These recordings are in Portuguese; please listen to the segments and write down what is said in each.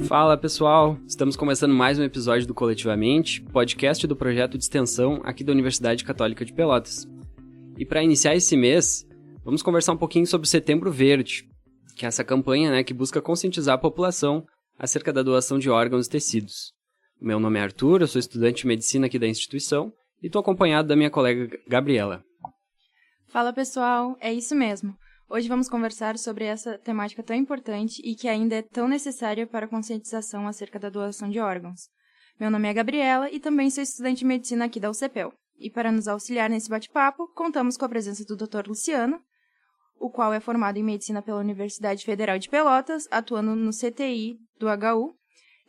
Fala pessoal, estamos começando mais um episódio do Coletivamente, podcast do projeto de extensão aqui da Universidade Católica de Pelotas. E para iniciar esse mês, vamos conversar um pouquinho sobre o Setembro Verde, que é essa campanha que busca conscientizar a população acerca da doação de órgãos e tecidos. Meu nome é Arthur, eu sou estudante de medicina aqui da instituição e estou acompanhado da minha colega Gabriela. Fala pessoal, é isso mesmo. Hoje vamos conversar sobre essa temática tão importante e que ainda é tão necessária para a conscientização acerca da doação de órgãos. Meu nome é Gabriela e também sou estudante de medicina aqui da UCPEL. E para nos auxiliar nesse bate-papo, contamos com a presença do Dr. Luciano, o qual é formado em medicina pela Universidade Federal de Pelotas, atuando no CTI do HU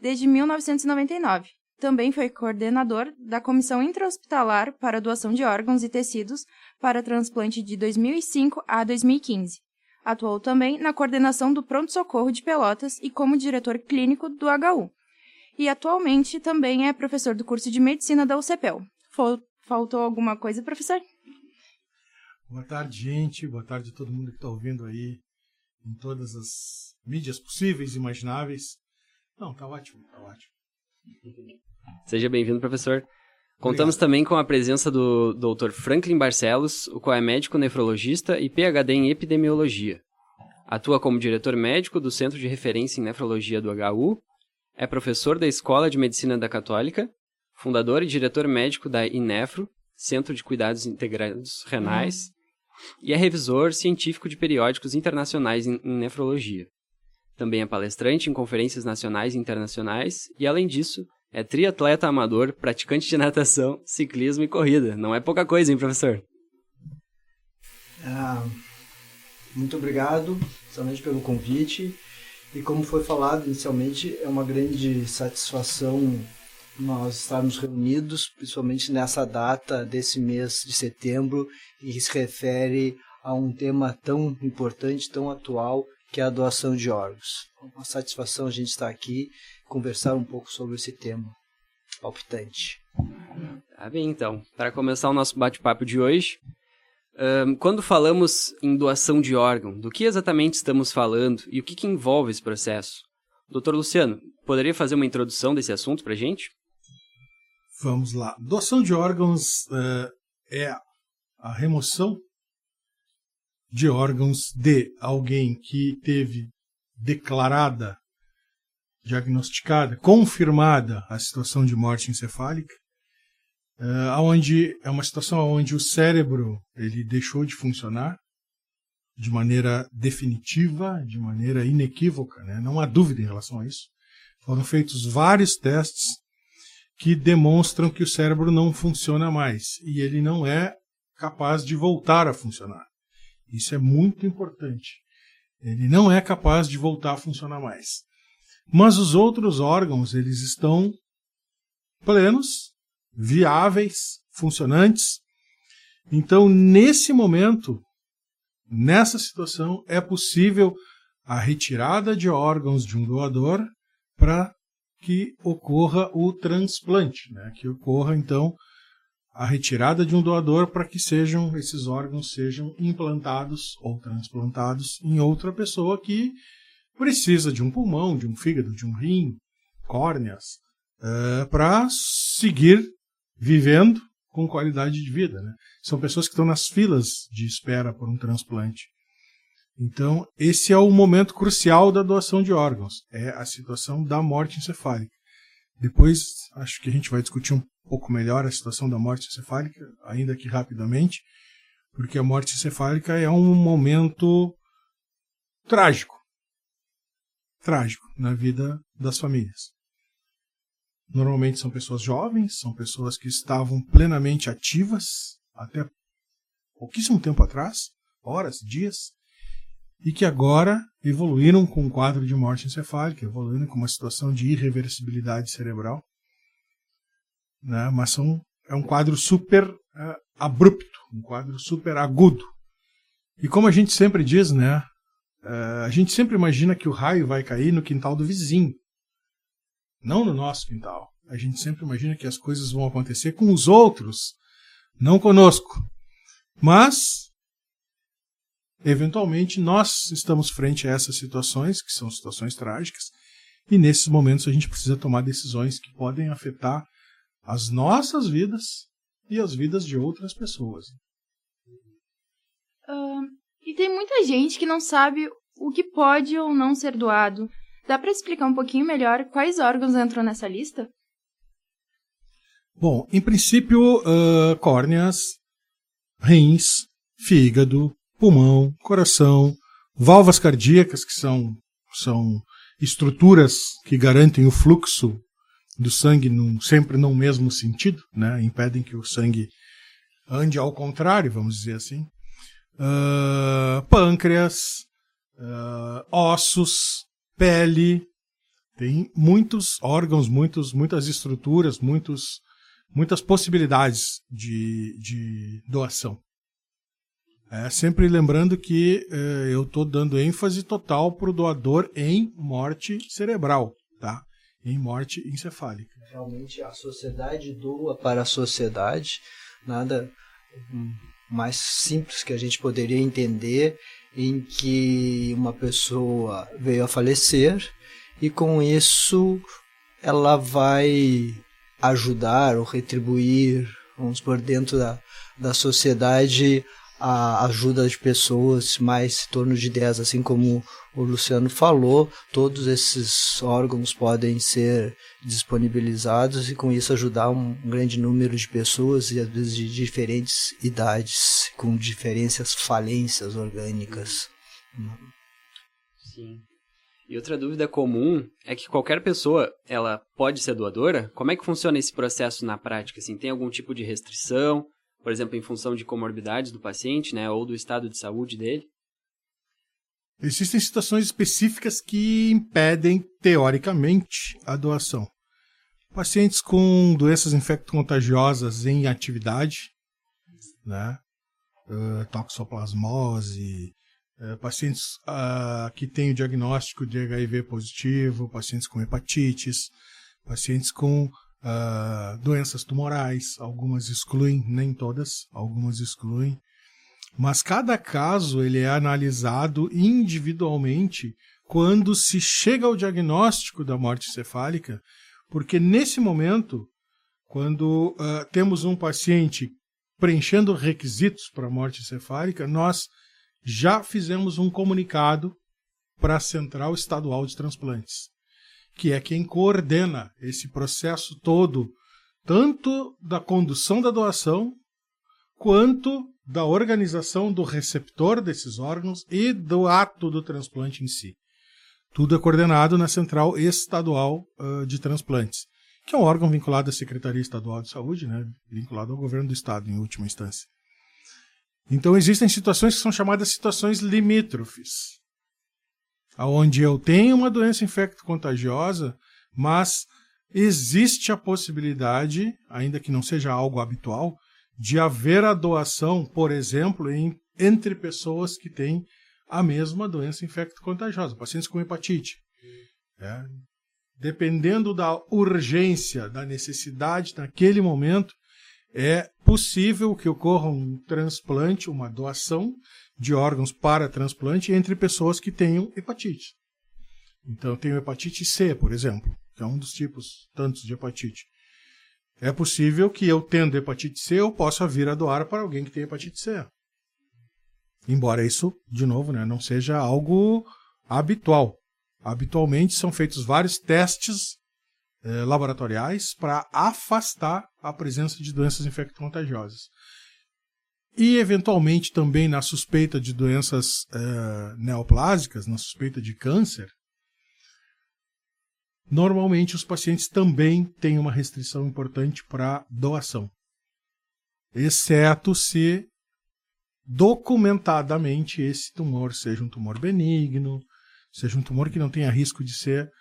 desde 1999. Também foi coordenador da Comissão Intra-Hospitalar para a Doação de Órgãos e Tecidos para transplante de 2005 a 2015. Atuou também na coordenação do Pronto-Socorro de Pelotas e como diretor clínico do HU. E atualmente também é professor do curso de Medicina da UCPEL. Faltou alguma coisa, professor? Boa tarde, gente. Boa tarde a todo mundo que está ouvindo aí em todas as mídias possíveis e imagináveis. Não, tá ótimo, tá ótimo. Seja bem-vindo, professor. Contamos também com a presença do Dr. Franklin Barcelos, o qual é médico nefrologista e PhD em epidemiologia. Atua como diretor médico do Centro de Referência em Nefrologia do HU, é professor da Escola de Medicina da Católica, fundador e diretor médico da INEFRO, Centro de Cuidados Integrados Renais, e é revisor científico de periódicos internacionais em nefrologia. Também é palestrante em conferências nacionais e internacionais e, além disso, é triatleta amador, praticante de natação, ciclismo e corrida. Não é pouca coisa, hein, professor? Muito obrigado, somente pelo convite. E como foi falado inicialmente, é uma grande satisfação nós estarmos reunidos, principalmente nessa data desse mês de setembro, e que se refere a um tema tão importante, tão atual, que é a doação de órgãos. É uma satisfação a gente estar aqui e conversar um pouco sobre esse tema palpitante. Tá bem, então. Para começar o nosso bate-papo de hoje, quando falamos em doação de órgão, do que exatamente estamos falando e o que envolve esse processo? Dr. Luciano, poderia fazer uma introdução desse assunto para a gente? Vamos lá. Doação de órgãos é a remoção de órgãos de alguém que teve declarada, diagnosticada, confirmada a situação de morte encefálica, onde é uma situação onde o cérebro ele deixou de funcionar de maneira definitiva, de maneira inequívoca, né? Não há dúvida em relação a isso. Foram feitos vários testes que demonstram que o cérebro não funciona mais e ele não é capaz de voltar a funcionar. Isso é muito importante. Ele não é capaz de voltar a funcionar mais. Mas os outros órgãos, eles estão plenos, viáveis, funcionantes. Então, nesse momento, nessa situação, é possível a retirada de órgãos de um doador para que ocorra o transplante, né? Que ocorra, então, a retirada de um doador para que esses órgãos sejam implantados ou transplantados em outra pessoa que precisa de um pulmão, de um fígado, de um rim, córneas, para seguir vivendo com qualidade de vida, né? São pessoas que estão nas filas de espera por um transplante. Então, esse é o momento crucial da doação de órgãos, é a situação da morte encefálica. Depois, acho que a gente vai discutir um pouco melhor a situação da morte encefálica, ainda aqui rapidamente, porque a morte encefálica é um momento trágico na vida das famílias. Normalmente são pessoas jovens, são pessoas que estavam plenamente ativas até pouquíssimo tempo atrás, horas, dias, e que agora evoluíram com um quadro de morte encefálica, evoluíram com uma situação de irreversibilidade cerebral, né? Mas é um quadro super abrupto, um quadro super agudo. E como a gente sempre diz, né? A gente sempre imagina que o raio vai cair no quintal do vizinho, não no nosso quintal. A gente sempre imagina que as coisas vão acontecer com os outros, não conosco. Mas eventualmente nós estamos frente a essas situações, que são situações trágicas, e nesses momentos a gente precisa tomar decisões que podem afetar as nossas vidas e as vidas de outras pessoas. E tem muita gente que não sabe o que pode ou não ser doado. Dá para explicar um pouquinho melhor quais órgãos entram nessa lista? Bom, em princípio, córneas, rins, fígado, pulmão, coração, válvulas cardíacas, que são estruturas que garantem o fluxo do sangue sempre no mesmo sentido, né? Impedem que o sangue ande ao contrário, vamos dizer assim. Pâncreas, ossos, pele, tem muitos órgãos, muitas estruturas, muitas possibilidades de doação. Sempre lembrando que eu estou dando ênfase total para o doador em morte cerebral, tá? Em morte encefálica. Realmente a sociedade doa para a sociedade, nada mais simples que a gente poderia entender, em que uma pessoa veio a falecer e com isso ela vai ajudar ou retribuir, vamos por dentro da sociedade, a ajuda de pessoas, mais em torno de 10, assim como o Luciano falou, todos esses órgãos podem ser disponibilizados e com isso ajudar um grande número de pessoas e às vezes de diferentes idades, com diferentes falências orgânicas. Sim. E outra dúvida comum é que qualquer pessoa, ela pode ser doadora? Como é que funciona esse processo na prática? Assim, tem algum tipo de restrição? Por exemplo, em função de comorbidades do paciente, né, ou do estado de saúde dele? Existem situações específicas que impedem, teoricamente, a doação. Pacientes com doenças infecto-contagiosas em atividade, né, toxoplasmose, pacientes que têm o diagnóstico de HIV positivo, pacientes com hepatites, pacientes com doenças tumorais, algumas excluem, nem todas, algumas excluem, mas cada caso ele é analisado individualmente quando se chega ao diagnóstico da morte encefálica, porque nesse momento, quando temos um paciente preenchendo requisitos para a morte encefálica, nós já fizemos um comunicado para a Central Estadual de Transplantes, que é quem coordena esse processo todo, tanto da condução da doação, quanto da organização do receptor desses órgãos e do ato do transplante em si. Tudo é coordenado na Central Estadual de Transplantes, que é um órgão vinculado à Secretaria Estadual de Saúde, né, vinculado ao governo do Estado, em última instância. Então, existem situações que são chamadas situações limítrofes, onde eu tenho uma doença infecto-contagiosa, mas existe a possibilidade, ainda que não seja algo habitual, de haver a doação, por exemplo, entre pessoas que têm a mesma doença infecto-contagiosa, pacientes com hepatite. Dependendo da urgência, da necessidade naquele momento, é possível que ocorra um transplante, uma doação de órgãos para transplante entre pessoas que tenham hepatite. Então, eu tenho hepatite C, por exemplo, que é um dos tipos tantos de hepatite. É possível que eu, tendo hepatite C, eu possa vir a doar para alguém que tem hepatite C. Embora isso, de novo, né, não seja algo habitual. Habitualmente são feitos vários testes laboratoriais para afastar a presença de doenças infecto-contagiosas. E, eventualmente, também na suspeita de doenças neoplásicas, na suspeita de câncer, normalmente os pacientes também têm uma restrição importante para doação, exceto se documentadamente esse tumor seja um tumor benigno, seja um tumor que não tenha risco de ser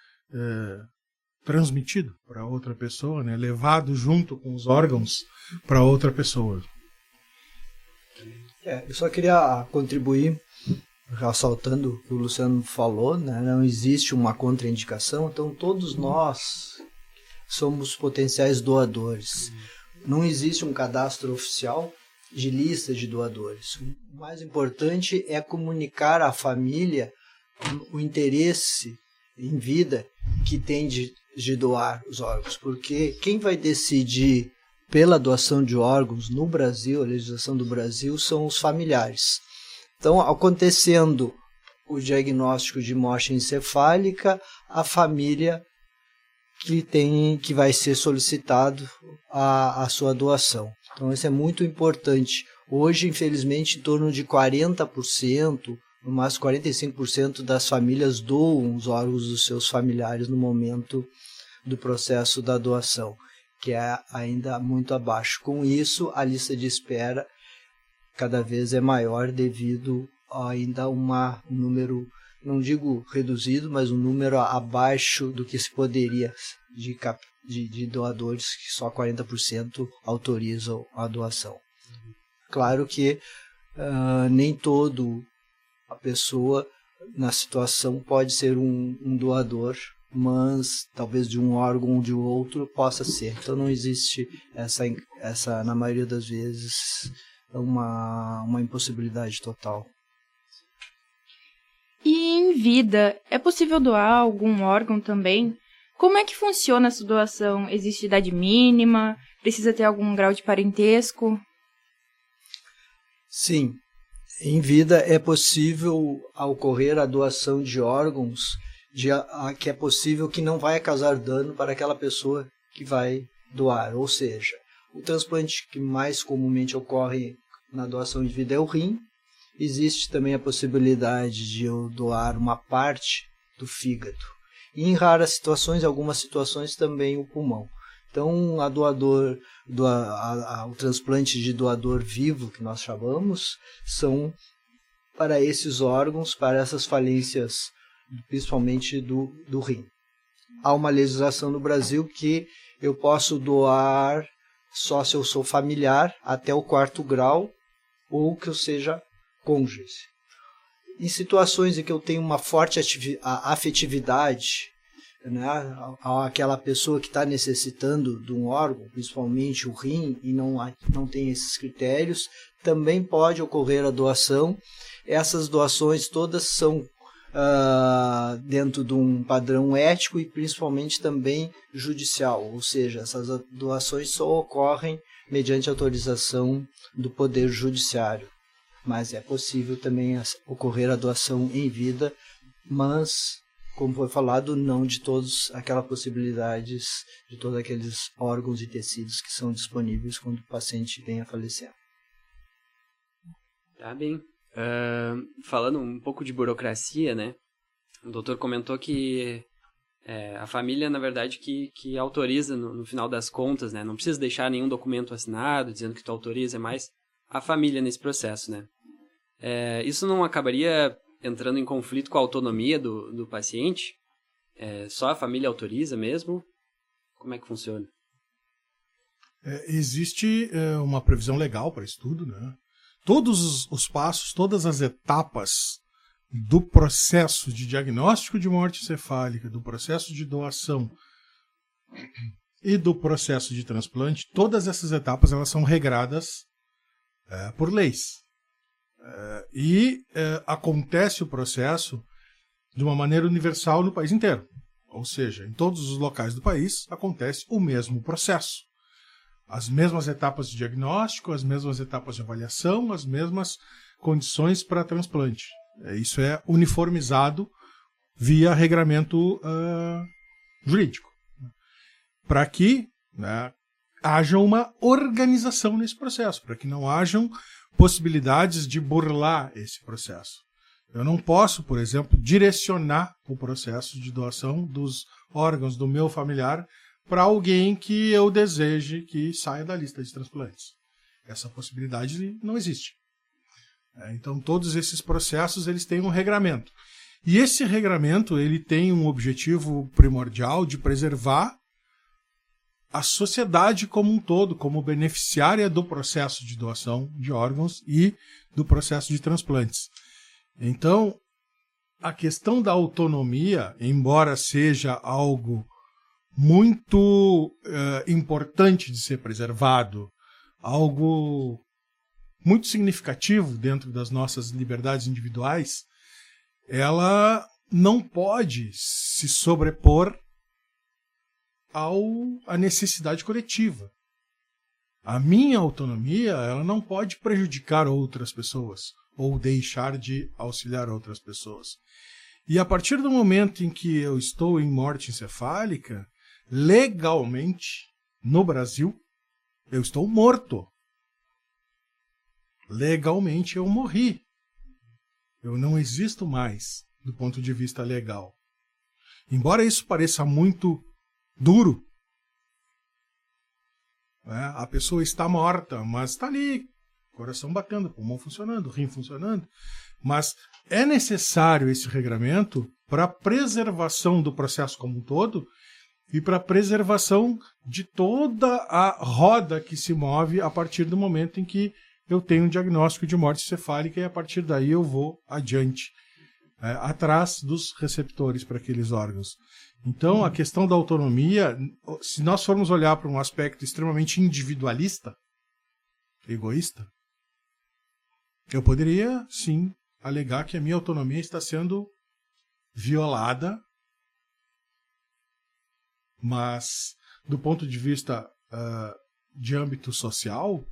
transmitido para outra pessoa, né, levado junto com os órgãos para outra pessoa. Eu só queria contribuir, ressaltando o que o Luciano falou, né? Não existe uma contraindicação, então todos nós somos potenciais doadores. Não existe um cadastro oficial de lista de doadores. O mais importante é comunicar à família o interesse em vida que tem de doar os órgãos, porque quem vai decidir pela doação de órgãos no Brasil, a legislação do Brasil, são os familiares. Então, acontecendo o diagnóstico de morte encefálica, a família que vai ser solicitado a sua doação. Então, isso é muito importante. Hoje, infelizmente, em torno de 40%, no máximo 45% das famílias doam os órgãos dos seus familiares no momento do processo da doação, que é ainda muito abaixo. Com isso, a lista de espera cada vez é maior devido a ainda um número, não digo reduzido, mas um número abaixo do que se poderia de doadores, que só 40% autorizam a doação. Claro que nem todo a pessoa na situação pode ser um doador, mas talvez de um órgão ou de outro possa ser. Então não existe essa na maioria das vezes, uma impossibilidade total. E em vida, é possível doar algum órgão também? Como é que funciona essa doação? Existe idade mínima? Precisa ter algum grau de parentesco? Sim, em vida é possível ocorrer a doação de órgãos que é possível que não vai causar dano para aquela pessoa que vai doar. Ou seja, o transplante que mais comumente ocorre na doação de vida é o rim. Existe também a possibilidade de eu doar uma parte do fígado. E em raras situações, algumas situações também o pulmão. Então, o transplante de doador vivo, que nós chamamos, são para esses órgãos, para essas falências, principalmente do rim. Há uma legislação no Brasil que eu posso doar só se eu sou familiar até o 4º grau ou que eu seja cônjuge. Em situações em que eu tenho uma forte afetividade, né, aquela pessoa que está necessitando de um órgão, principalmente o rim, e não tem esses critérios, também pode ocorrer a doação. Essas doações todas são dentro de um padrão ético e principalmente também judicial, ou seja, essas doações só ocorrem mediante autorização do Poder Judiciário. Mas é possível também ocorrer a doação em vida, mas, como foi falado, não de todas aquelas possibilidades, de todos aqueles órgãos e tecidos que são disponíveis quando o paciente vem a falecer. Tá bem. Falando um pouco de burocracia, né? O doutor comentou que a família, na verdade, que autoriza no final das contas, né? Não precisa deixar nenhum documento assinado dizendo que tu autoriza, é mais a família nesse processo, né? Isso não acabaria entrando em conflito com a autonomia do paciente? Só a família autoriza mesmo? Como é que funciona? Existe uma previsão legal para isso tudo, né? Todos os passos, todas as etapas do processo de diagnóstico de morte encefálica, do processo de doação e do processo de transplante, todas essas etapas elas são regradas por leis. Acontece o processo de uma maneira universal no país inteiro. Ou seja, em todos os locais do país acontece o mesmo processo. As mesmas etapas de diagnóstico, as mesmas etapas de avaliação, as mesmas condições para transplante. Isso é uniformizado via regramento jurídico. Para que haja uma organização nesse processo, para que não hajam possibilidades de burlar esse processo. Eu não posso, por exemplo, direcionar o processo de doação dos órgãos do meu familiar para alguém que eu deseje que saia da lista de transplantes. Essa possibilidade não existe. Então, todos esses processos eles têm um regramento. E esse regramento ele tem um objetivo primordial de preservar a sociedade como um todo, como beneficiária do processo de doação de órgãos e do processo de transplantes. Então, a questão da autonomia, embora seja algo muito importante de ser preservado, algo muito significativo dentro das nossas liberdades individuais, ela não pode se sobrepor à necessidade coletiva. A minha autonomia, ela não pode prejudicar outras pessoas ou deixar de auxiliar outras pessoas. E a partir do momento em que eu estou em morte encefálica, legalmente, no Brasil, eu estou morto. Legalmente eu morri. Eu não existo mais do ponto de vista legal. Embora isso pareça muito duro, né? A pessoa está morta, mas está ali, coração batendo, pulmão funcionando, rim funcionando. Mas é necessário esse regramento para a preservação do processo como um todo e para a preservação de toda a roda que se move a partir do momento em que eu tenho um diagnóstico de morte encefálica e a partir daí eu vou adiante, atrás dos receptores para aqueles órgãos. Então, a questão da autonomia, se nós formos olhar para um aspecto extremamente individualista, egoísta, eu poderia, sim, alegar que a minha autonomia está sendo violada, mas, do ponto de vista de âmbito social,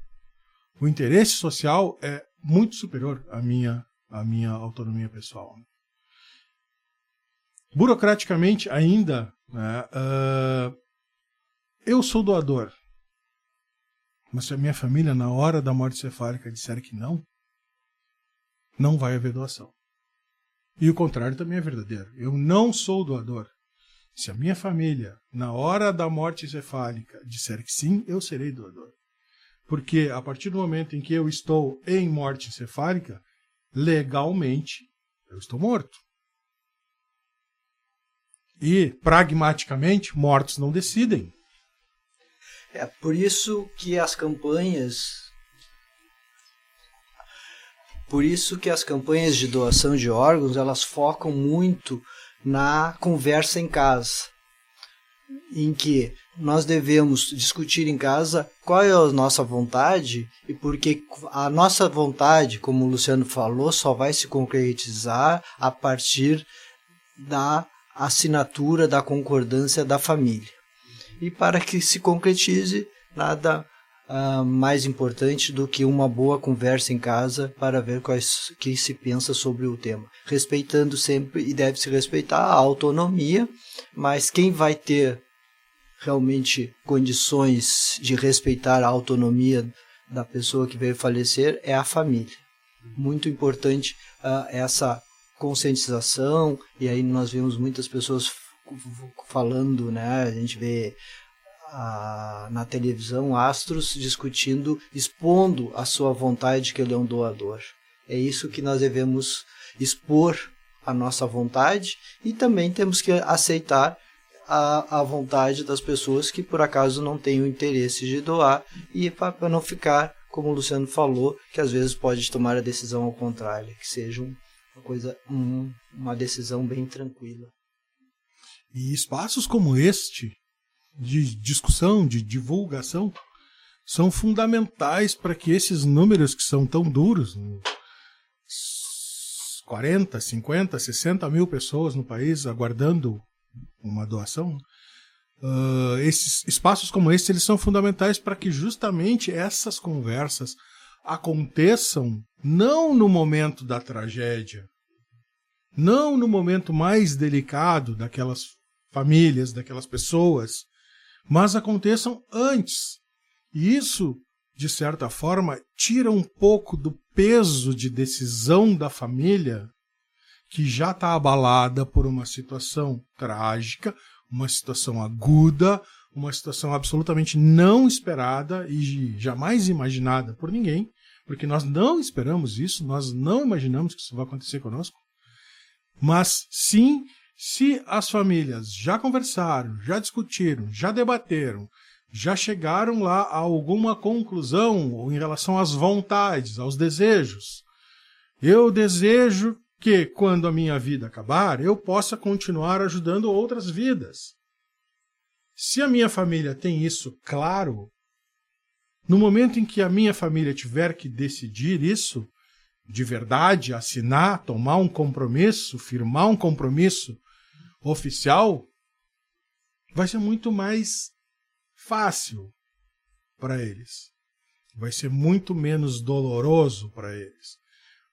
o interesse social é muito superior à minha autonomia pessoal. Burocraticamente, ainda, né, eu sou doador. Mas se a minha família, na hora da morte encefálica, disser que não vai haver doação. E o contrário também é verdadeiro. Eu não sou doador. Se a minha família, na hora da morte encefálica, disser que sim, eu serei doador. Porque a partir do momento em que eu estou em morte encefálica, legalmente, eu estou morto. E, pragmaticamente, mortos não decidem. É por isso que as campanhas de doação de órgãos, elas focam muito na conversa em casa, em que nós devemos discutir em casa qual é a nossa vontade e porque a nossa vontade, como o Luciano falou, só vai se concretizar a partir da assinatura da concordância da família. E para que se concretize, nada mais importante do que uma boa conversa em casa para ver que se pensa sobre o tema. Respeitando sempre, e deve-se respeitar a autonomia, mas quem vai ter realmente condições de respeitar a autonomia da pessoa que veio falecer é a família. Muito importante essa conscientização, e aí nós vemos muitas pessoas falando, né? A gente vê na televisão astros discutindo, expondo a sua vontade que ele é um doador. É isso que nós devemos expor, a nossa vontade, e também temos que aceitar a vontade das pessoas que por acaso não têm o interesse de doar, e para não ficar, como o Luciano falou, que às vezes pode tomar a decisão ao contrário, que seja uma decisão bem tranquila. E espaços como este, de discussão, de divulgação, são fundamentais para que esses números que são tão duros, 40, 50, 60 mil pessoas no país aguardando uma doação, esses espaços como esse, eles são fundamentais para que justamente essas conversas aconteçam não no momento da tragédia, não no momento mais delicado daquelas famílias, daquelas pessoas, mas aconteçam antes. E isso, de certa forma, tira um pouco do peso de decisão da família, que já está abalada por uma situação trágica, uma situação aguda, uma situação absolutamente não esperada e jamais imaginada por ninguém, porque nós não esperamos isso, nós não imaginamos que isso vai acontecer conosco. Mas sim, se as famílias já conversaram, já discutiram, já debateram, já chegaram lá a alguma conclusão em relação às vontades, aos desejos. Eu desejo que, quando a minha vida acabar, eu possa continuar ajudando outras vidas. Se a minha família tem isso claro, no momento em que a minha família tiver que decidir isso, de verdade, assinar, tomar um compromisso, firmar um compromisso oficial, vai ser muito mais fácil para eles. Vai ser muito menos doloroso para eles.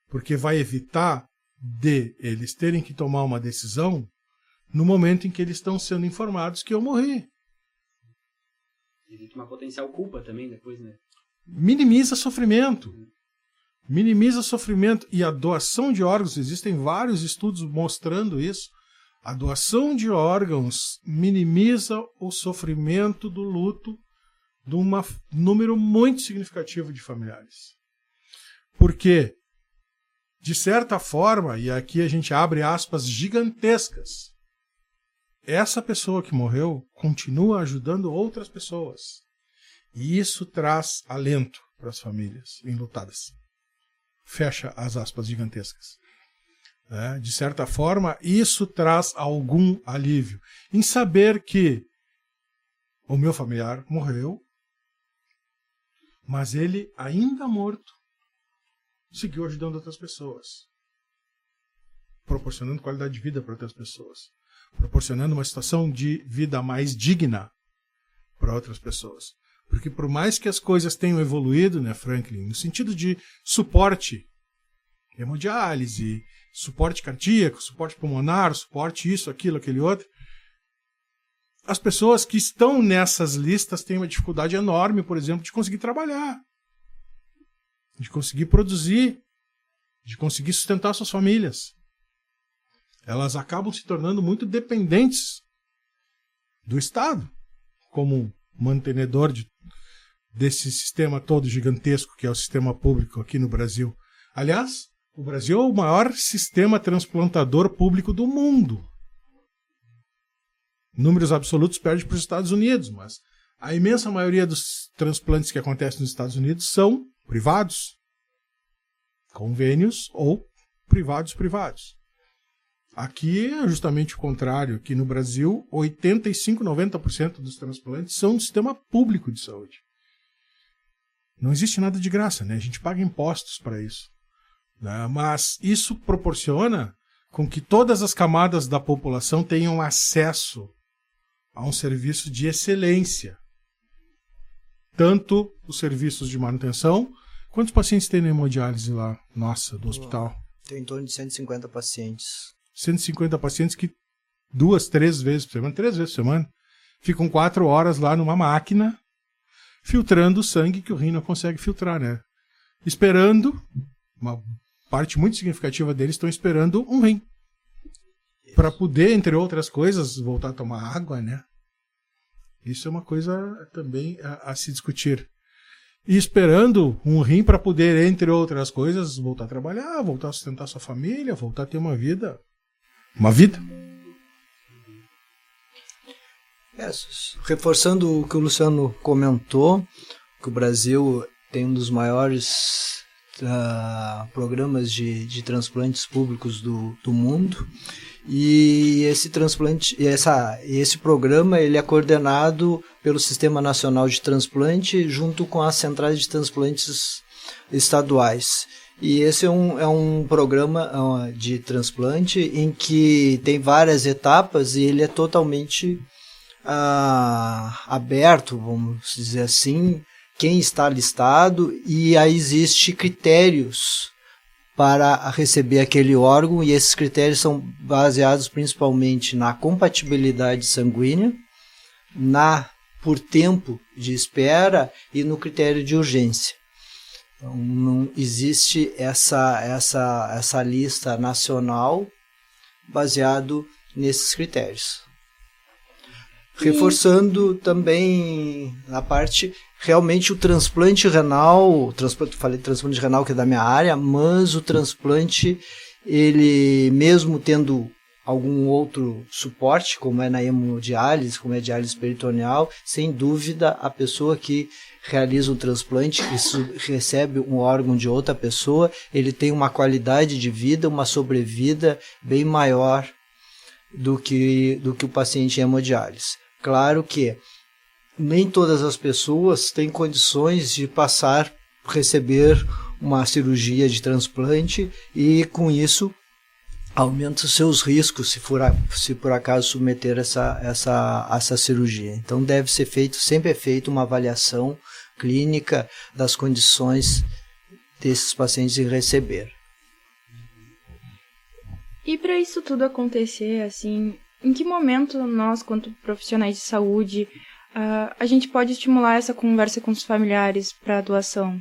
Porque vai evitar de eles terem que tomar uma decisão no momento em que eles estão sendo informados que eu morri. Evita uma potencial culpa também depois, né? Minimiza sofrimento. Minimiza sofrimento. E a doação de órgãos, existem vários estudos mostrando isso. A doação de órgãos minimiza o sofrimento do luto de um número muito significativo de familiares. Porque, de certa forma, e aqui a gente abre aspas gigantescas, essa pessoa que morreu continua ajudando outras pessoas. E isso traz alento para as famílias enlutadas. Fecha as aspas gigantescas. De certa forma, isso traz algum alívio em saber que o meu familiar morreu, mas ele, ainda morto, seguiu ajudando outras pessoas, proporcionando qualidade de vida para outras pessoas, proporcionando uma situação de vida mais digna para outras pessoas. Porque por mais que as coisas tenham evoluído, né, Franklin, no sentido de suporte, hemodiálise, suporte cardíaco, suporte pulmonar, suporte isso, aquilo, aquele outro, as pessoas que estão nessas listas têm uma dificuldade enorme, por exemplo, de conseguir trabalhar, de conseguir produzir, de conseguir sustentar suas famílias. Elas acabam se tornando muito dependentes do Estado, como mantenedor desse sistema todo gigantesco que é o sistema público aqui no Brasil. Aliás, o Brasil é o maior sistema transplantador público do mundo. Números absolutos perde para os Estados Unidos, mas a imensa maioria dos transplantes que acontecem nos Estados Unidos são privados, convênios ou privados. Aqui é justamente o contrário. Aqui no Brasil, 85, 90% dos transplantes são do sistema público de saúde. Não existe nada de graça, né? A gente paga impostos para isso. Né? Mas isso proporciona com que todas as camadas da população tenham acesso a um serviço de excelência. Tanto os serviços de manutenção, quantos pacientes tem na hemodiálise lá, do hospital? Tem em torno de 150 pacientes. 150 pacientes que 2, 3 vezes por semana, 3 vezes por semana, ficam 4 horas lá numa máquina, filtrando o sangue que o rim não consegue filtrar, né? Esperando, uma parte muito significativa deles estão esperando um rim. Para poder, entre outras coisas, voltar a tomar água, né? Isso é uma coisa também a se discutir. E esperando um rim para poder, entre outras coisas, voltar a trabalhar, voltar a sustentar sua família, voltar a ter uma vida. Uma vida. Reforçando o que o Luciano comentou, que o Brasil tem um dos maiores programas de transplantes públicos do mundo. E esse programa ele é coordenado pelo Sistema Nacional de Transplante junto com as centrais de transplantes estaduais. E esse é um programa de transplante em que tem várias etapas e ele é totalmente aberto, vamos dizer assim, quem está listado, e aí existem critérios para receber aquele órgão, e esses critérios são baseados principalmente na compatibilidade sanguínea, por tempo de espera e no critério de urgência. Então, não existe essa lista nacional baseado nesses critérios. Reforçando também a parte, realmente o transplante renal, falei transplante renal que é da minha área, mas o transplante, ele mesmo tendo algum outro suporte, como é na hemodiálise, como é a diálise peritoneal, sem dúvida a pessoa que realiza um transplante, que recebe um órgão de outra pessoa, ele tem uma qualidade de vida, uma sobrevida bem maior do que o paciente em hemodiálise. Claro que nem todas as pessoas têm condições de receber uma cirurgia de transplante e, com isso, aumenta os seus riscos se por acaso submeter essa cirurgia. Então sempre é feita uma avaliação clínica das condições desses pacientes em receber. E para isso tudo acontecer, assim, em que momento nós, quanto profissionais de saúde, a gente pode estimular essa conversa com os familiares para a doação?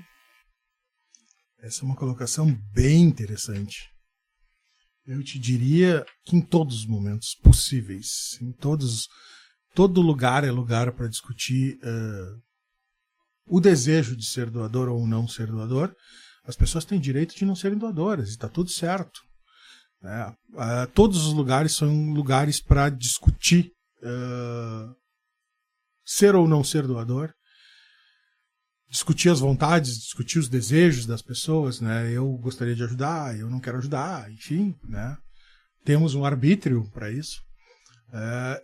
Essa é uma colocação bem interessante. Eu te diria que em todos os momentos possíveis, todo lugar é lugar para discutir o desejo de ser doador ou não ser doador. As pessoas têm direito de não serem doadoras, e está tudo certo. Todos os lugares são lugares para discutir ser ou não ser doador, discutir as vontades, discutir os desejos das pessoas, né? Eu gostaria de ajudar, eu não quero ajudar, enfim, né? Temos um arbítrio para isso.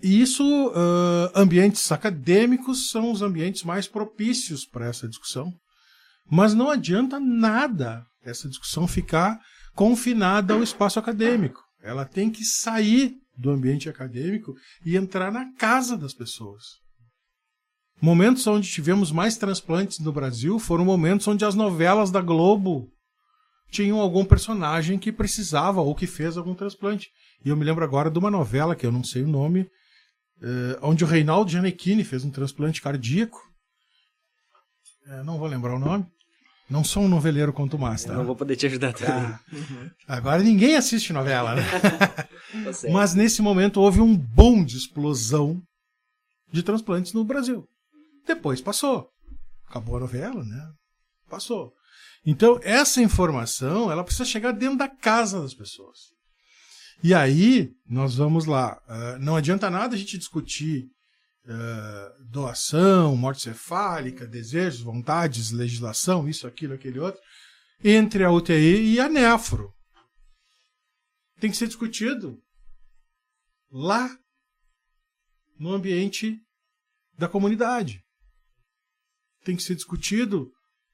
E isso, ambientes acadêmicos são os ambientes mais propícios para essa discussão, mas não adianta nada essa discussão ficar confinada ao espaço acadêmico. Ela tem que sair do ambiente acadêmico e entrar na casa das pessoas. Momentos onde tivemos mais transplantes no Brasil foram momentos onde as novelas da Globo tinham algum personagem que precisava ou que fez algum transplante. E eu me lembro agora de uma novela, que eu não sei o nome, onde o Reinaldo Gianecchini fez um transplante cardíaco. Não vou lembrar o nome. Não sou um noveleiro quanto o Márcio, tá? Não vou poder te ajudar também. Agora ninguém assiste novela, né? Mas nesse momento houve um boom de explosão de transplantes no Brasil. Depois passou. Acabou a novela, né? Passou. Então, essa informação, ela precisa chegar dentro da casa das pessoas. E aí, nós vamos lá. Não adianta nada a gente discutir doação, morte cefálica, desejos, vontades, legislação, isso, aquilo, aquele outro, entre a UTI e a nefro. Tem que ser discutido lá no ambiente da comunidade. Tem que ser discutido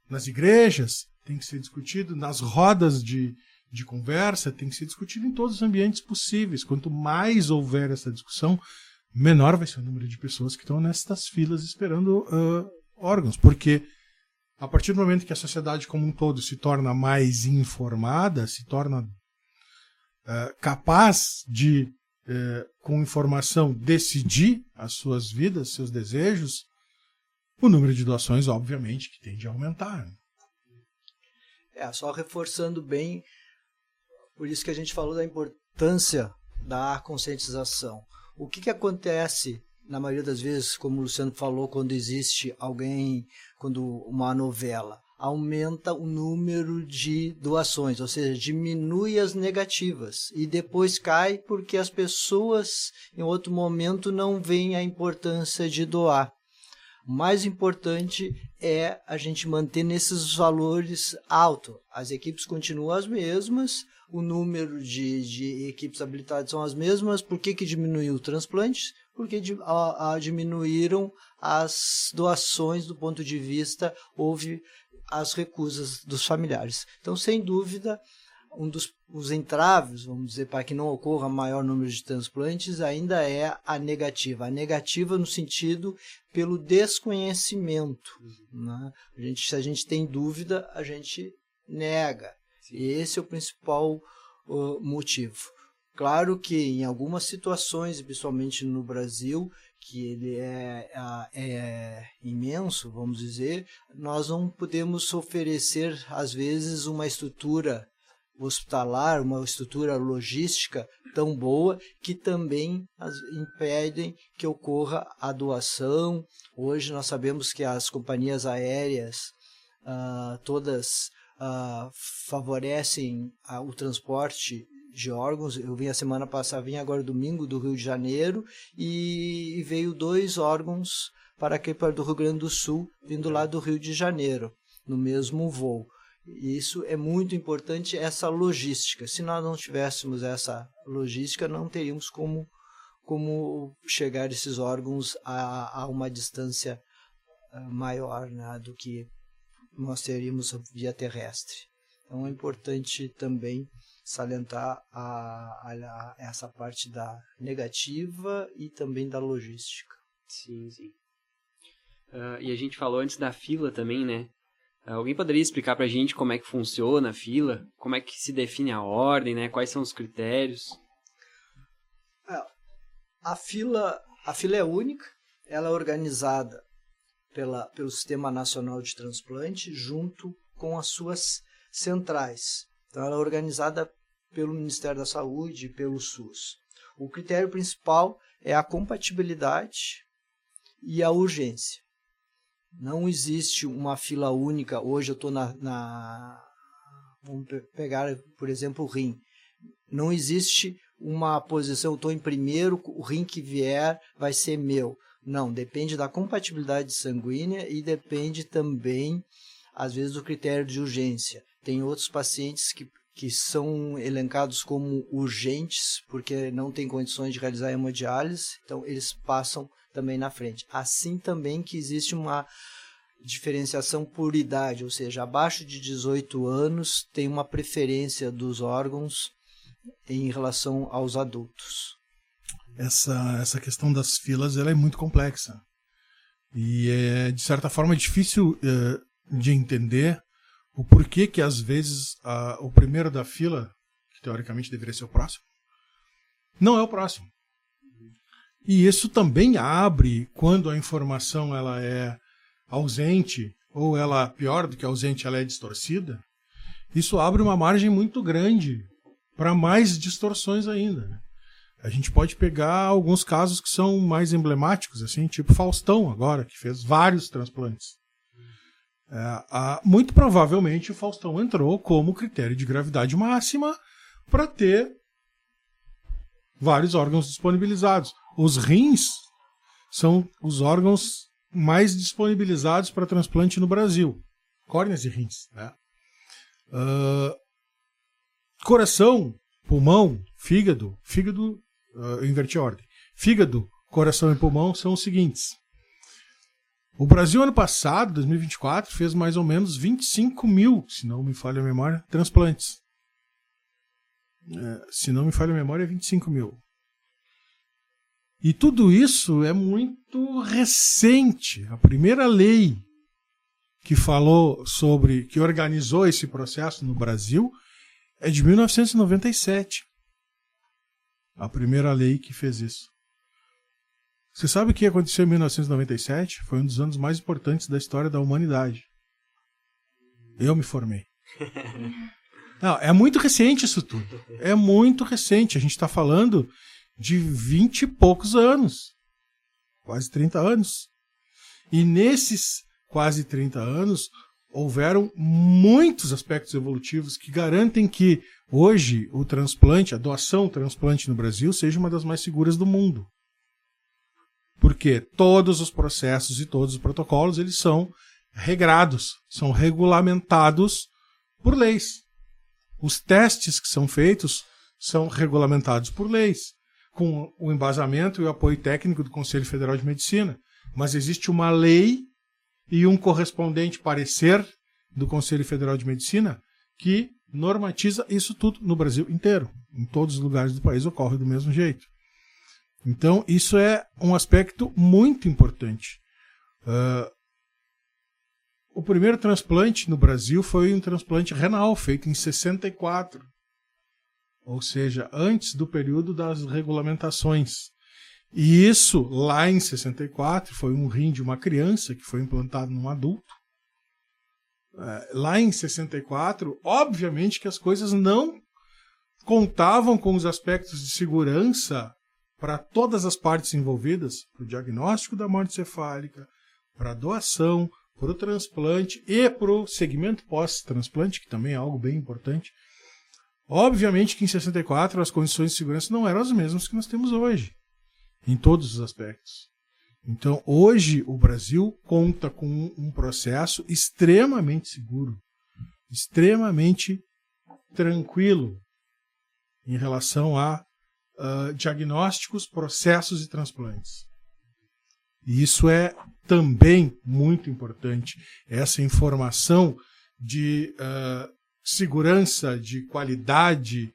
nas igrejas, tem que ser discutido nas rodas de conversa, tem que ser discutido em todos os ambientes possíveis. Quanto mais houver essa discussão, menor vai ser o número de pessoas que estão nessas filas esperando órgãos. Porque a partir do momento que a sociedade como um todo se torna mais informada, se torna capaz de, com informação, decidir as suas vidas, seus desejos, o número de doações, obviamente, que tende a aumentar. Só reforçando bem, por isso que a gente falou da importância da conscientização. O que acontece, na maioria das vezes, como o Luciano falou, quando existe quando uma novela, aumenta o número de doações, ou seja, diminui as negativas, e depois cai porque as pessoas, em outro momento, não veem a importância de doar. O mais importante é a gente manter nesses valores altos. As equipes continuam as mesmas, o número de equipes habilitadas são as mesmas. Por que diminuiu o transplante? Porque diminuíram as doações do ponto de vista, houve as recusas dos familiares. Então, sem dúvida, um dos entraves, vamos dizer, para que não ocorra maior número de transplantes, ainda é a negativa. A negativa no sentido pelo desconhecimento. Né? Se a gente tem dúvida, a gente nega. E esse é o principal motivo. Claro que em algumas situações, principalmente no Brasil, que ele é imenso, vamos dizer, nós não podemos oferecer, às vezes, uma estrutura hospitalar, uma estrutura logística tão boa que também impedem que ocorra a doação. Hoje nós sabemos que as companhias aéreas todas favorecem o transporte de órgãos. Eu vim a semana passada, vim agora domingo do Rio de Janeiro e veio 2 órgãos para aqui para do Rio Grande do Sul, vindo lá do Rio de Janeiro, no mesmo voo. Isso é muito importante, essa logística. Se nós não tivéssemos essa logística, não teríamos como chegar esses órgãos a uma distância maior, né, do que nós teríamos via terrestre. Então é importante também salientar essa parte da negativa e também da logística. Sim, sim. E a gente falou antes da fila também, né? Alguém poderia explicar pra gente como é que funciona a fila? Como é que se define a ordem, né? Quais são os critérios? A fila é única, ela é organizada pelo Sistema Nacional de Transplante junto com as suas centrais. Então ela é organizada pelo Ministério da Saúde e pelo SUS. O critério principal é a compatibilidade e a urgência. Não existe uma fila única. Hoje eu estou vamos pegar, por exemplo, o rim. Não existe uma posição, eu estou em primeiro, o rim que vier vai ser meu. Não, depende da compatibilidade sanguínea e depende também, às vezes, do critério de urgência. Tem outros pacientes que são elencados como urgentes, porque não tem condições de realizar hemodiálise, então eles passam também na frente. Assim também que existe uma diferenciação por idade, ou seja, abaixo de 18 anos tem uma preferência dos órgãos em relação aos adultos. Essa questão das filas ela é muito complexa e é, de certa forma, difícil de entender o porquê que, às vezes, o primeiro da fila, que teoricamente deveria ser o próximo, não é o próximo. E isso também abre, quando a informação ela é ausente, ou ela, pior do que ausente, ela é distorcida, isso abre uma margem muito grande para mais distorções ainda, né? A gente pode pegar alguns casos que são mais emblemáticos, assim, tipo Faustão agora, que fez vários transplantes. Muito provavelmente o Faustão entrou como critério de gravidade máxima para ter vários órgãos disponibilizados. Os rins são os órgãos mais disponibilizados para transplante no Brasil. Córneas e rins, né? Coração, pulmão, fígado, eu inverti a ordem. Fígado, coração e pulmão são os seguintes. O Brasil, ano passado, 2024, fez mais ou menos 25 mil, se não me falha a memória, transplantes. Se não me falha a memória, é 25 mil. E tudo isso é muito recente. A primeira lei que falou sobre, que organizou esse processo no Brasil, é de 1997. A primeira lei que fez isso. Você sabe o que aconteceu em 1997? Foi um dos anos mais importantes da história da humanidade. Eu me formei. Não, é muito recente isso tudo. É muito recente. A gente está falando de 20 e poucos anos. Quase 30 anos. E nesses quase 30 anos, houveram muitos aspectos evolutivos que garantem que hoje o transplante, a doação transplante no Brasil, seja uma das mais seguras do mundo. Porque todos os processos e todos os protocolos, eles são regrados, são regulamentados por leis. Os testes que são feitos são regulamentados por leis, com o embasamento e o apoio técnico do Conselho Federal de Medicina. Mas existe uma lei e um correspondente parecer do Conselho Federal de Medicina que normatiza isso tudo no Brasil inteiro. Em todos os lugares do país ocorre do mesmo jeito. Então, isso é um aspecto muito importante. O primeiro transplante no Brasil foi um transplante renal, feito em 64. Ou seja, antes do período das regulamentações. E isso, lá em 64, foi um rim de uma criança que foi implantado num adulto. Lá em 64, obviamente que as coisas não contavam com os aspectos de segurança para todas as partes envolvidas, para o diagnóstico da morte cefálica, para a doação, para o transplante e para o segmento pós-transplante, que também é algo bem importante. Obviamente que em 64 as condições de segurança não eram as mesmas que nós temos hoje, em todos os aspectos. Então, hoje, o Brasil conta com um processo extremamente seguro, extremamente tranquilo em relação a diagnósticos, processos e transplantes. E isso é também muito importante, essa informação de segurança, de qualidade,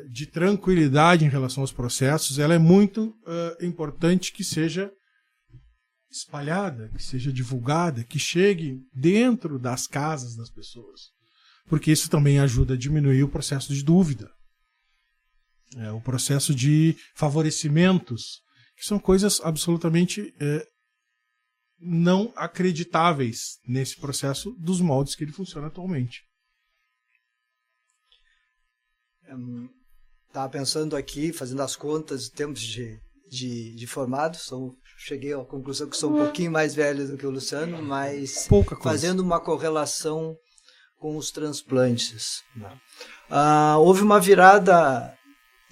de tranquilidade em relação aos processos, ela é muito importante que seja espalhada, que seja divulgada, que chegue dentro das casas das pessoas. Porque isso também ajuda a diminuir o processo de dúvida. O processo de favorecimentos, que são coisas absolutamente não acreditáveis nesse processo dos moldes que ele funciona atualmente. Estava pensando aqui, fazendo as contas de tempos de formado, cheguei à conclusão que sou um pouquinho mais velho do que o Luciano, mas fazendo uma correlação com os transplantes. Houve uma virada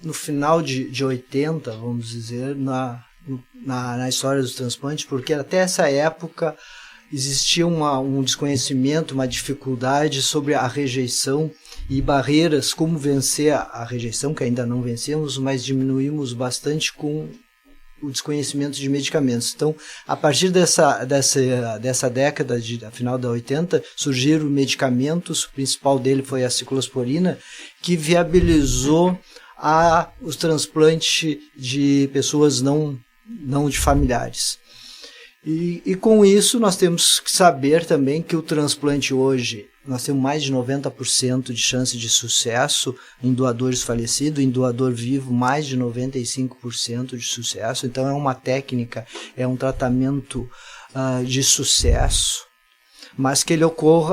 no final de 80, vamos dizer, na história dos transplantes, porque até essa época existia um desconhecimento, uma dificuldade sobre a rejeição e barreiras, como vencer a rejeição, que ainda não vencemos, mas diminuímos bastante com o desconhecimento de medicamentos. Então, a partir dessa década, final da 80, surgiram medicamentos, o principal dele foi a ciclosporina, que viabilizou os transplantes de pessoas não de familiares. E com isso nós temos que saber também que o transplante hoje, nós temos mais de 90% de chance de sucesso em doadores falecidos, em doador vivo mais de 95% de sucesso. Então é uma técnica, é um tratamento de sucesso, mas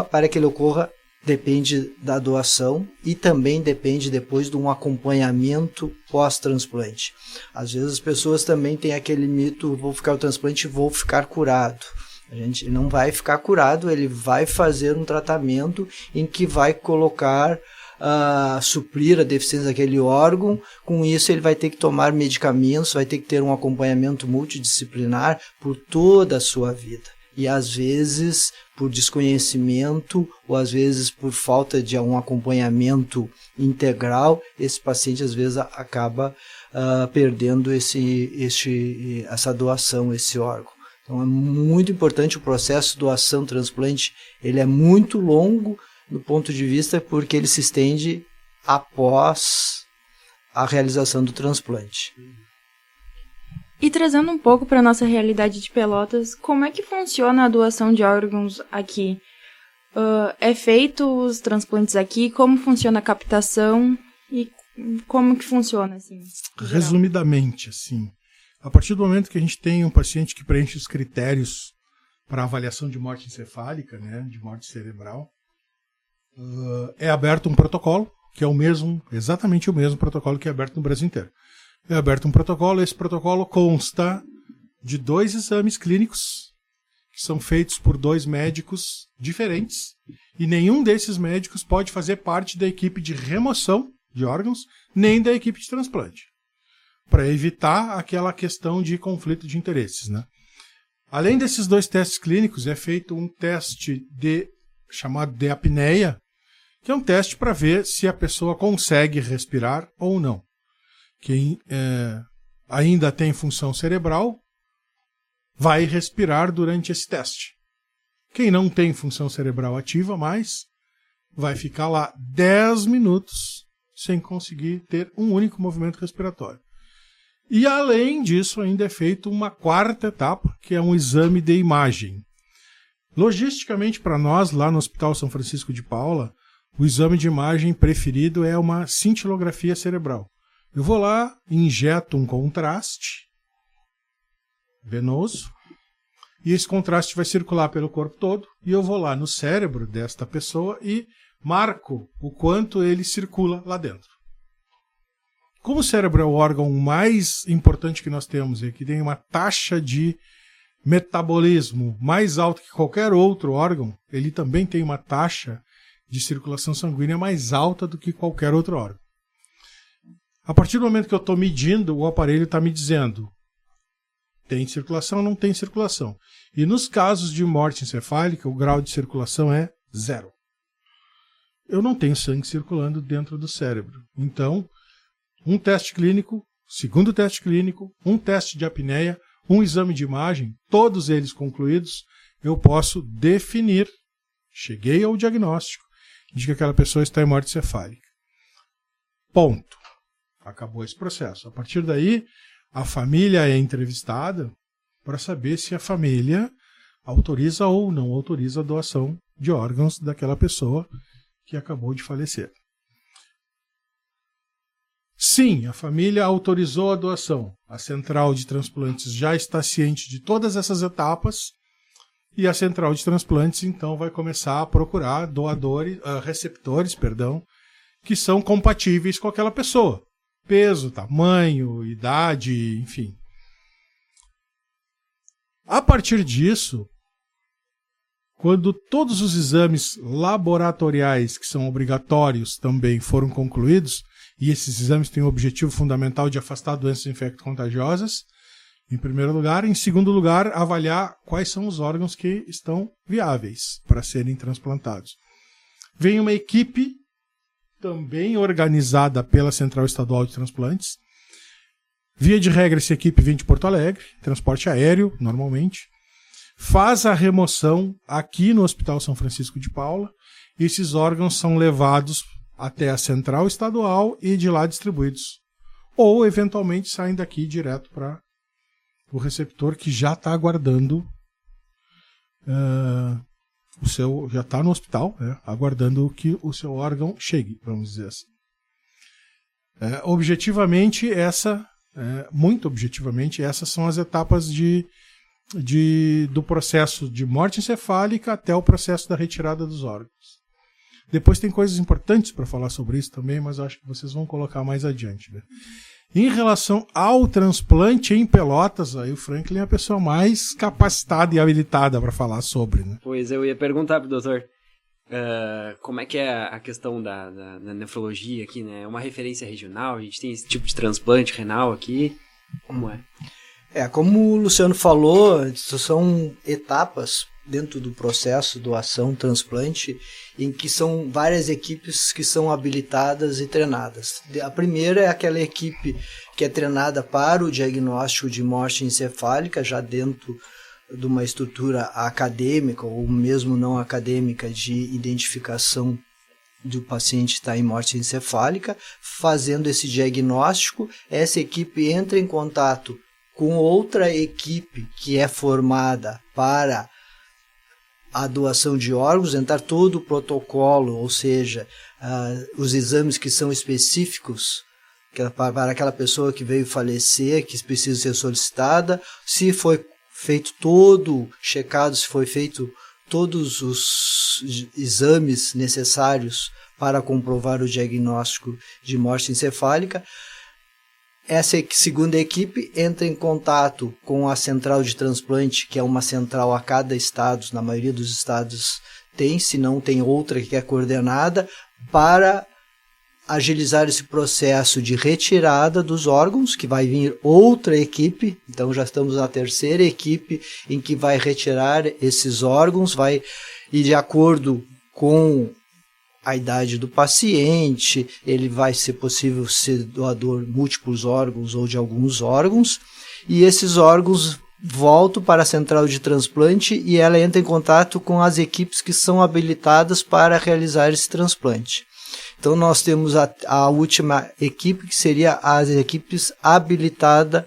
para que ele ocorra depende da doação e também depende depois de um acompanhamento pós-transplante. Às vezes as pessoas também têm aquele mito, vou ficar o transplante e vou ficar curado. A gente não vai ficar curado, ele vai fazer um tratamento em que vai colocar, suprir a deficiência daquele órgão. Com isso ele vai ter que tomar medicamentos, vai ter que ter um acompanhamento multidisciplinar por toda a sua vida. E às vezes por desconhecimento ou às vezes por falta de um acompanhamento integral, esse paciente às vezes acaba perdendo essa doação, esse órgão. Então é muito importante o processo doação-transplante, ele é muito longo do ponto de vista porque ele se estende após a realização do transplante. E trazendo um pouco para a nossa realidade de Pelotas, como é que funciona a doação de órgãos aqui? É feito os transplantes aqui? Como funciona a captação? E como que funciona, assim? Resumidamente, assim, a partir do momento que a gente tem um paciente que preenche os critérios para avaliação de morte encefálica, né, de morte cerebral, é aberto um protocolo, que é exatamente o mesmo protocolo que é aberto no Brasil inteiro. É aberto um protocolo, esse protocolo consta de 2 exames clínicos que são feitos por 2 médicos diferentes e nenhum desses médicos pode fazer parte da equipe de remoção de órgãos nem da equipe de transplante, para evitar aquela questão de conflito de interesses, né? Além desses 2 testes clínicos, é feito um teste chamado de apneia, que é um teste para ver se a pessoa consegue respirar ou não. Quem ainda tem função cerebral vai respirar durante esse teste. Quem não tem função cerebral ativa mais vai ficar lá 10 minutos sem conseguir ter um único movimento respiratório. E além disso ainda é feito uma 4ª etapa, que é um exame de imagem. Logisticamente para nós, lá no Hospital São Francisco de Paula, o exame de imagem preferido é uma cintilografia cerebral. Eu vou lá, injeto um contraste venoso, e esse contraste vai circular pelo corpo todo, e eu vou lá no cérebro desta pessoa e marco o quanto ele circula lá dentro. Como o cérebro é o órgão mais importante que nós temos e que tem uma taxa de metabolismo mais alta que qualquer outro órgão, ele também tem uma taxa de circulação sanguínea mais alta do que qualquer outro órgão. A partir do momento que eu estou medindo, o aparelho está me dizendo tem circulação ou não tem circulação. E nos casos de morte encefálica, o grau de circulação é 0. Eu não tenho sangue circulando dentro do cérebro. Então, um teste clínico, segundo teste clínico, um teste de apneia, um exame de imagem, todos eles concluídos, eu posso definir, cheguei ao diagnóstico, de que aquela pessoa está em morte encefálica. Ponto. Acabou esse processo. A partir daí, a família é entrevistada para saber se a família autoriza ou não autoriza a doação de órgãos daquela pessoa que acabou de falecer. Sim, a família autorizou a doação. A central de transplantes já está ciente de todas essas etapas e a central de transplantes então vai começar a procurar receptores, que são compatíveis com aquela pessoa. Peso, tamanho, idade, enfim. A partir disso, quando todos os exames laboratoriais que são obrigatórios também foram concluídos, e esses exames têm o objetivo fundamental de afastar doenças infecto-contagiosas, em primeiro lugar. Em segundo lugar, avaliar quais são os órgãos que estão viáveis para serem transplantados. Vem uma equipe também organizada pela Central Estadual de Transplantes. Via de regra, essa equipe vem de Porto Alegre, transporte aéreo, normalmente. Faz a remoção aqui no Hospital São Francisco de Paula. Esses órgãos são levados até a Central Estadual e de lá distribuídos. Ou, eventualmente, saem daqui direto para o receptor que já está aguardando já está no hospital, aguardando que o seu órgão chegue, vamos dizer assim. Muito objetivamente, essas são as etapas do processo de morte encefálica até o processo da retirada dos órgãos. Depois tem coisas importantes para falar sobre isso também, mas eu acho que vocês vão colocar mais adiante. Né? Em relação ao transplante em Pelotas, aí o Franklin é a pessoa mais capacitada e habilitada para falar sobre. Né? Pois eu ia perguntar para o doutor como é que é a questão da nefrologia aqui, né? É uma referência regional? A gente tem esse tipo de transplante renal aqui? Como é? Como o Luciano falou, são etapas dentro do processo doação-transplante em que são várias equipes que são habilitadas e treinadas. A primeira é aquela equipe que é treinada para o diagnóstico de morte encefálica, já dentro de uma estrutura acadêmica ou mesmo não acadêmica de identificação do paciente estar em morte encefálica, fazendo esse diagnóstico. Essa equipe entra em contato com outra equipe que é formada para a doação de órgãos, entrar todo o protocolo, ou seja, os exames que são específicos para aquela pessoa que veio falecer, que precisa ser solicitada, se foi feito todo checado, se foi feito todos os exames necessários para comprovar o diagnóstico de morte encefálica. Essa segunda equipe entra em contato com a central de transplante, que é uma central a cada estado, na maioria dos estados tem, se não tem outra que é coordenada, para agilizar esse processo de retirada dos órgãos, que vai vir outra equipe. Então já estamos na terceira equipe em que vai retirar esses órgãos, vai ir de acordo com a idade do paciente, ele vai ser possível ser doador de múltiplos órgãos ou de alguns órgãos, e esses órgãos voltam para a central de transplante e ela entra em contato com as equipes que são habilitadas para realizar esse transplante. Então nós temos a última equipe, que seria as equipes habilitadas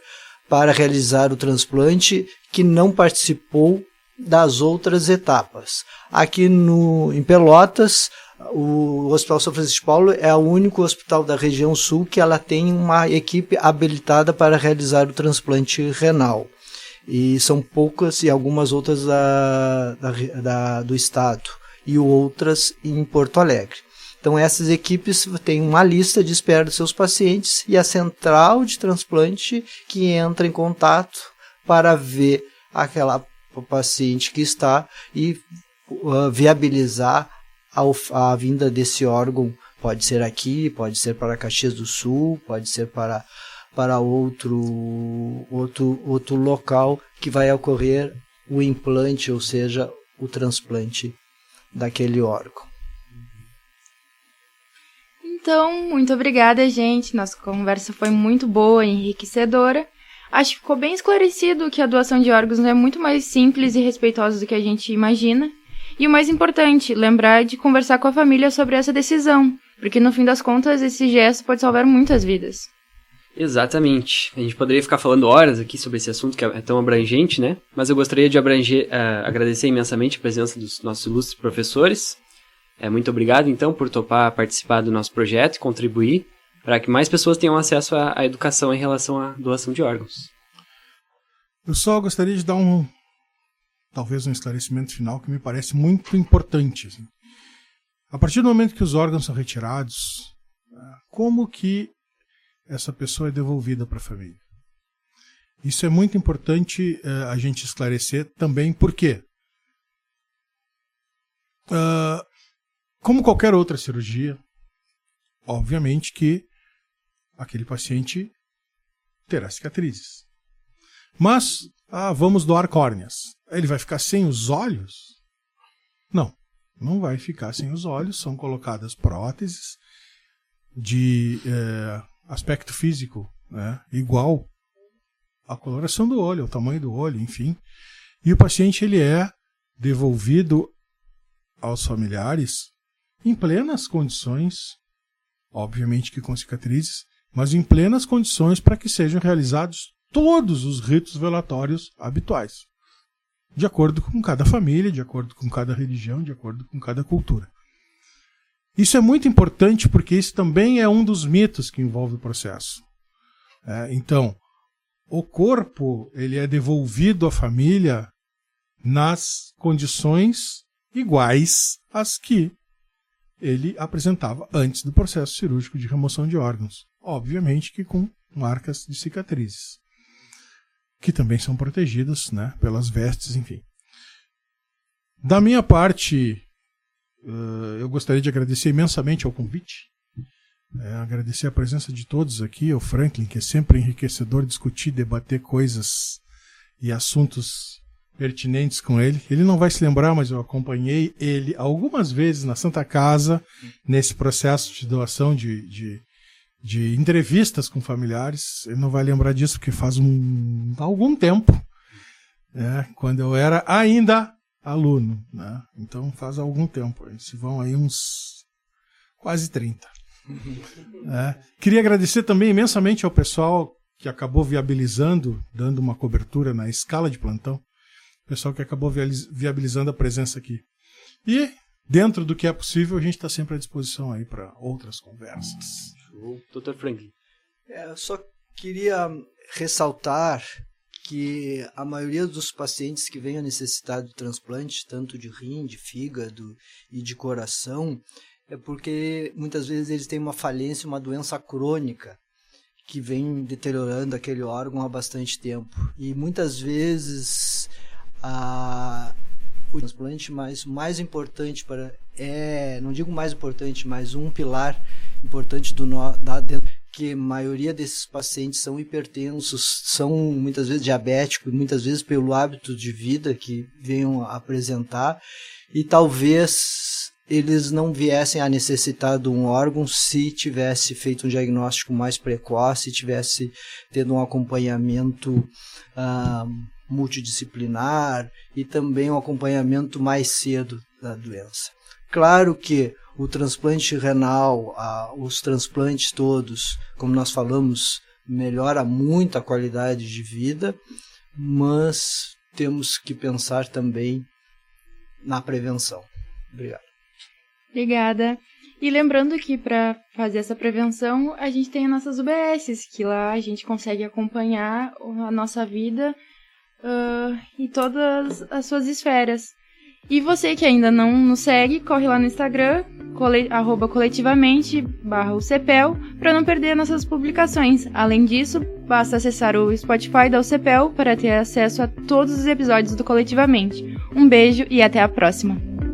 para realizar o transplante, que não participou das outras etapas. Aqui em Pelotas, o Hospital São Francisco de Paula é o único hospital da região sul que ela tem uma equipe habilitada para realizar o transplante renal. E são poucas e algumas outras do estado e outras em Porto Alegre. Então essas equipes têm uma lista de espera dos seus pacientes e a central de transplante que entra em contato para ver aquela paciente que está e viabilizar a vinda desse órgão. Pode ser aqui, pode ser para Caxias do Sul, pode ser para outro local que vai ocorrer o implante, ou seja, o transplante daquele órgão. Então, muito obrigada, gente. Nossa conversa foi muito boa e enriquecedora. Acho que ficou bem esclarecido que a doação de órgãos é muito mais simples e respeitosa do que a gente imagina. E o mais importante, lembrar de conversar com a família sobre essa decisão, porque no fim das contas esse gesto pode salvar muitas vidas. Exatamente. A gente poderia ficar falando horas aqui sobre esse assunto que é tão abrangente, né? Mas eu gostaria de agradecer imensamente a presença dos nossos ilustres professores. Muito obrigado, então, por topar participar do nosso projeto e contribuir para que mais pessoas tenham acesso à educação em relação à doação de órgãos. Eu só gostaria de dar talvez um esclarecimento final que me parece muito importante. Assim. A partir do momento que os órgãos são retirados, como que essa pessoa é devolvida para a família? Isso é muito importante a gente esclarecer também, por quê? Como qualquer outra cirurgia, obviamente que aquele paciente terá cicatrizes. Mas, vamos doar córneas. Ele vai ficar sem os olhos? Não vai ficar sem os olhos. São colocadas próteses de aspecto físico, né, igual à coloração do olho, ao tamanho do olho, enfim. E o paciente ele é devolvido aos familiares em plenas condições, obviamente que com cicatrizes, mas em plenas condições para que sejam realizados todos os ritos velatórios habituais, de acordo com cada família, de acordo com cada religião, de acordo com cada cultura. Isso é muito importante porque isso também é um dos mitos que envolve o processo. Então, o corpo ele é devolvido à família nas condições iguais às que ele apresentava antes do processo cirúrgico de remoção de órgãos. Obviamente que com marcas de cicatrizes, que também são protegidas, né, pelas vestes, enfim. Da minha parte, eu gostaria de agradecer imensamente ao convite, agradecer a presença de todos aqui, ao Franklin, que é sempre enriquecedor discutir, debater coisas e assuntos pertinentes com ele. Ele não vai se lembrar, mas eu acompanhei ele algumas vezes na Santa Casa, nesse processo de doação de entrevistas com familiares. Ele não vai lembrar disso porque faz algum tempo, quando eu era ainda aluno, né? Então faz algum tempo, se vão aí uns quase 30. Queria agradecer também imensamente ao pessoal que acabou viabilizando, dando uma cobertura na escala de plantão, pessoal que acabou viabilizando a presença aqui. E, dentro do que é possível, a gente está sempre à disposição aí para outras conversas. Dr. Franklin. Eu só queria ressaltar que a maioria dos pacientes que vêm a necessitar de transplante, tanto de rim, de fígado e de coração, é porque muitas vezes eles têm uma falência, uma doença crônica, que vem deteriorando aquele órgão há bastante tempo. E muitas vezes o transplante mais importante não digo mais importante, mas um pilar importante que a maioria desses pacientes são hipertensos, são muitas vezes diabéticos, muitas vezes pelo hábito de vida que venham a apresentar, e talvez eles não viessem a necessitar de um órgão se tivesse feito um diagnóstico mais precoce, tivesse tendo um acompanhamento multidisciplinar e também um acompanhamento mais cedo da doença. Claro que o transplante renal, os transplantes todos, como nós falamos, melhora muito a qualidade de vida, mas temos que pensar também na prevenção. Obrigado. Obrigada. E lembrando que para fazer essa prevenção, a gente tem as nossas UBSs, que lá a gente consegue acompanhar a nossa vida e todas as suas esferas. E você que ainda não nos segue, corre lá no Instagram, @coletivamente_UCPEL, para não perder nossas publicações. Além disso, basta acessar o Spotify da UCPEL para ter acesso a todos os episódios do Coletivamente. Um beijo e até a próxima!